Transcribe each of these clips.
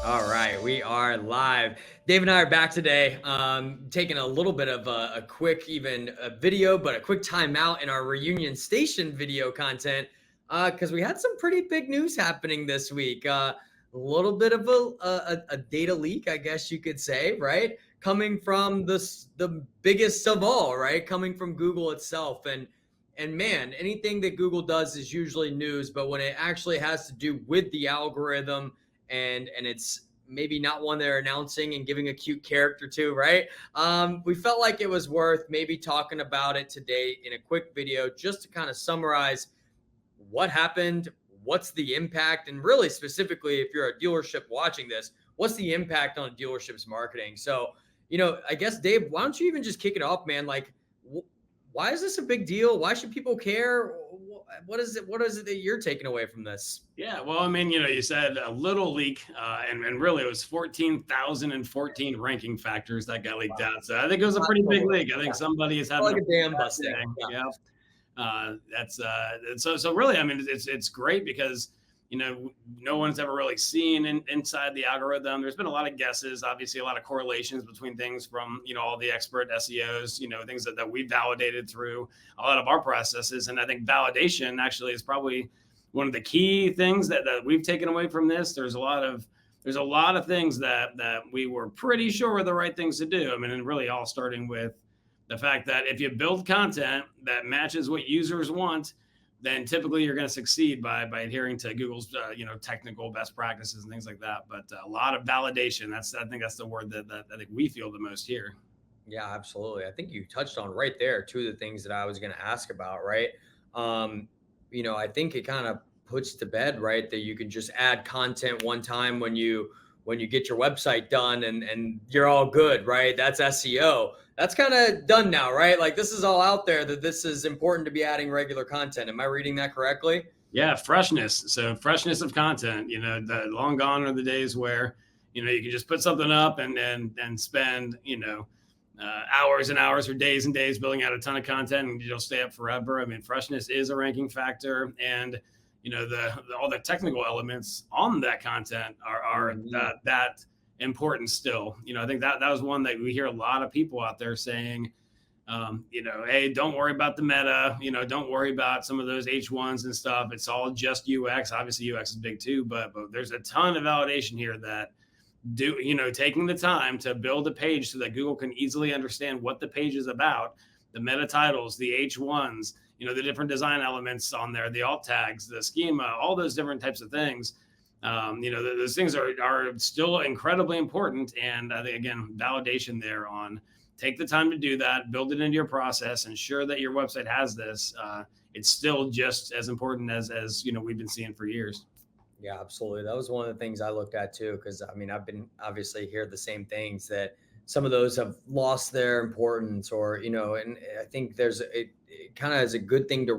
All right, we are live. Dave and I are back today, taking a little bit of a quick, even a video, but a quick timeout in our reunion station video content because we had some pretty big news happening this week. A little bit of a data leak, I guess you could say, right? Coming from the biggest of all, right? Coming from Google itself, and man, anything that Google does is usually news, but when it actually has to do with the algorithm and it's maybe not one they're announcing and giving a cute character to, right? We felt like it was worth maybe talking about it today in a quick video just to kind of summarize what happened, what's the impact, and really specifically, if you're a dealership watching this, what's the impact on a dealership's marketing? So, I guess Dave, why don't you even just kick it off, man? Like, why is this a big deal? Why should people care? What is it? What is it that you're taking away from this? Yeah, well, I mean, you said a little leak, and really it was 14,014 ranking factors that got leaked out. So I think it was a pretty big leak. I think somebody is having Like a a damn bad bus day. thing. Yeah. Yeah, that's so really, I mean, it's great because no one's ever really seen inside the algorithm. There's been a lot of guesses, obviously a lot of correlations between things from all the expert SEOs, things that we validated through a lot of our processes, and I think validation actually is probably one of the key things that we've taken away from this. There's a lot of things that we were pretty sure were the right things to do. I mean, and really all starting with the fact that if you build content that matches what users want, then typically you're going to succeed by adhering to Google's technical best practices and things like that. But a lot of validation. I think that's the word that I think we feel the most here. Yeah, absolutely. I think you touched on right there two of the things that I was going to ask about, right? I think it kind of puts to bed, right, that you can just add content one time when you get your website done and you're all good, right? That's SEO. That's kind of done now, right? Like this is all out there that this is important to be adding regular content. Am I reading that correctly? Yeah, freshness. So freshness of content. The long gone are the days where you can just put something up and spend hours and hours or days and days building out a ton of content, and you'll stay up forever. I mean, freshness is a ranking factor, and all the technical elements on that content are that important still. I think that was one that we hear a lot of people out there saying, hey, don't worry about the meta, don't worry about some of those H1s and stuff. It's all just UX. Obviously UX is big too, but there's a ton of validation here that taking the time to build a page so that Google can easily understand what the page is about, the meta titles, the H1s, the different design elements on there, the alt tags, the schema, all those different types of things. Those things are still incredibly important. And I think, again, validation there on take the time to do that, build it into your process, ensure that your website has this. It's still just as important as we've been seeing for years. Yeah, absolutely. That was one of the things I looked at too, because I mean, I've been obviously hear the same things that some of those have lost their importance, or and I think it kind of is a good thing to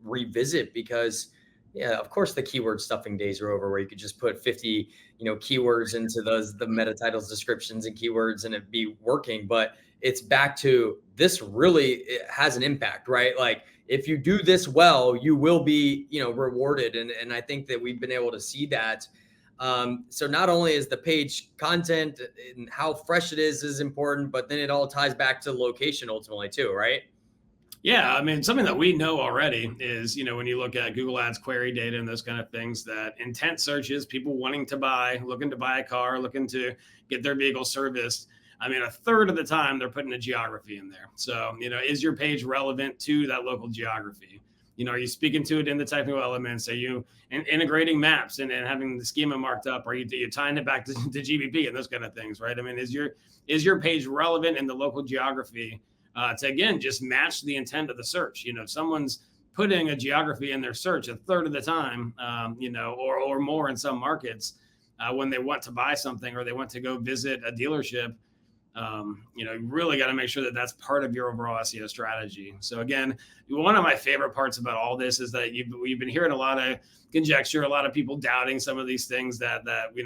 revisit because, yeah, of course the keyword stuffing days are over, where you could just put 50 keywords into the meta titles, descriptions, and keywords, and it be working. But it's back to this really it has an impact, right? Like if you do this well, you will be, rewarded. And I think that we've been able to see that. So not only is the page content and how fresh it is important, but then it all ties back to location ultimately too, right? Yeah, I mean, something that we know already is, when you look at Google Ads query data and those kind of things, that intent searches, people wanting to buy, looking to buy a car, looking to get their vehicle serviced. I mean, a third of the time they're putting a geography in there. So, is your page relevant to that local geography? Are you speaking to it in the technical elements? Are you integrating maps and having the schema marked up? Are you tying it back to GBP and those kind of things, right? I mean, is your page relevant in the local geography to, again, just match the intent of the search? If someone's putting a geography in their search a third of the time, or more in some markets, when they want to buy something or they want to go visit a dealership, you really got to make sure that that's part of your overall SEO strategy. So again, one of my favorite parts about all this is that we've been hearing a lot of conjecture, a lot of people doubting some of these things that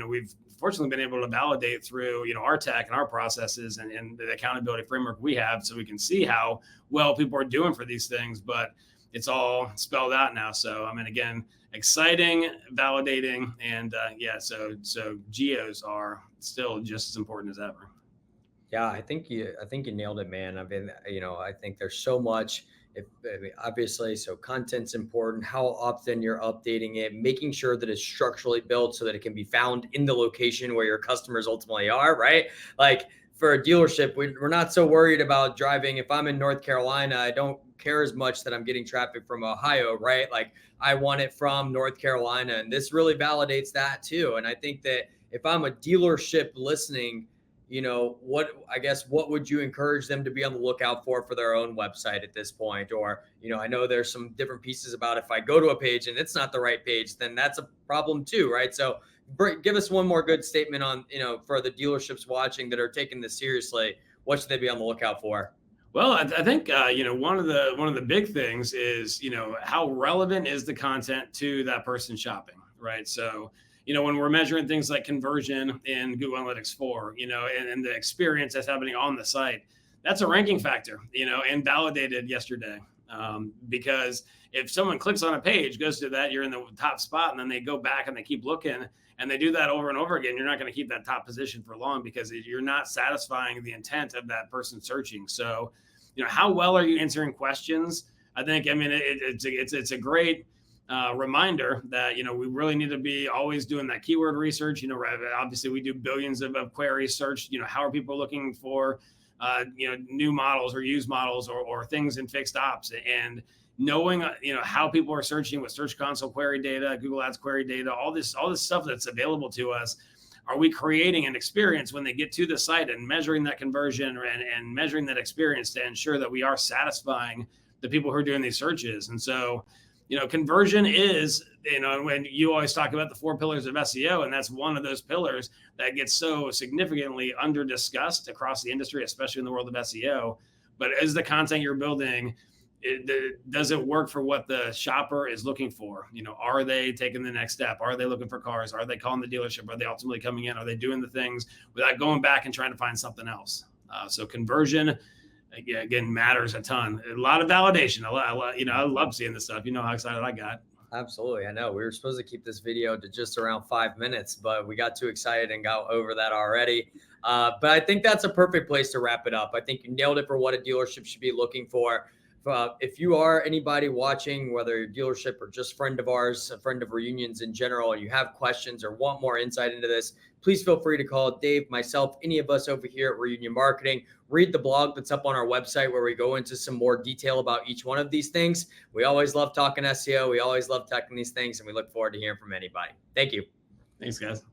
we've fortunately been able to validate through our tech and our processes and the accountability framework we have, so we can see how well people are doing for these things. But it's all spelled out now. So, I mean, again, exciting, validating, and so geos are still just as important as ever. Yeah, I think you nailed it, man. I mean, I think there's so much. I mean, obviously, so content's important. How often you're updating it, making sure that it's structurally built so that it can be found in the location where your customers ultimately are, right? Like for a dealership, we're not so worried about driving. If I'm in North Carolina, I don't care as much that I'm getting traffic from Ohio, right? Like I want it from North Carolina, and this really validates that too. And I think that if I'm a dealership listening, what would you encourage them to be on the lookout for their own website at this point? Or, I know there's some different pieces about if I go to a page and it's not the right page, then that's a problem too, right? So give us one more good statement on, for the dealerships watching that are taking this seriously, what should they be on the lookout for? Well, I think one of the big things is how relevant is the content to that person shopping, right? So when we're measuring things like conversion in Google Analytics 4, and the experience that's happening on the site, that's a ranking factor, and validated yesterday. Because if someone clicks on a page, goes to that, you're in the top spot, and then they go back and they keep looking and they do that over and over again, you're not going to keep that top position for long because you're not satisfying the intent of that person searching. So, how well are you answering questions? I think, it's a great reminder that we really need to be always doing that keyword research. Obviously we do billions of queries search. How are people looking for new models or used models or things in fixed ops, and knowing how people are searching with Search Console query data, Google Ads query data, all this stuff that's available to us. Are we creating an experience when they get to the site and measuring that conversion and measuring that experience to ensure that we are satisfying the people who are doing these searches? And so conversion is, when you always talk about the 4 pillars of SEO, and that's one of those pillars that gets so significantly under discussed across the industry, especially in the world of SEO. But is the content you're building, does it work for what the shopper is looking for? Are they taking the next step? Are they looking for cars? Are they calling the dealership? Are they ultimately coming in? Are they doing the things without going back and trying to find something else? So conversion, again, matters a ton. A lot of validation. I love seeing this stuff. How excited I got. Absolutely. I know we were supposed to keep this video to just around 5 minutes, but we got too excited and got over that already. But I think that's a perfect place to wrap it up. I think you nailed it for what a dealership should be looking for. If you are anybody watching, whether you're a dealership or just friend of ours, a friend of Reunions in general, and you have questions or want more insight into this, please feel free to call Dave, myself, any of us over here at Reunion Marketing. Read the blog that's up on our website where we go into some more detail about each one of these things. We always love talking SEO. We always love talking these things, and we look forward to hearing from anybody. Thank you. Thanks, guys.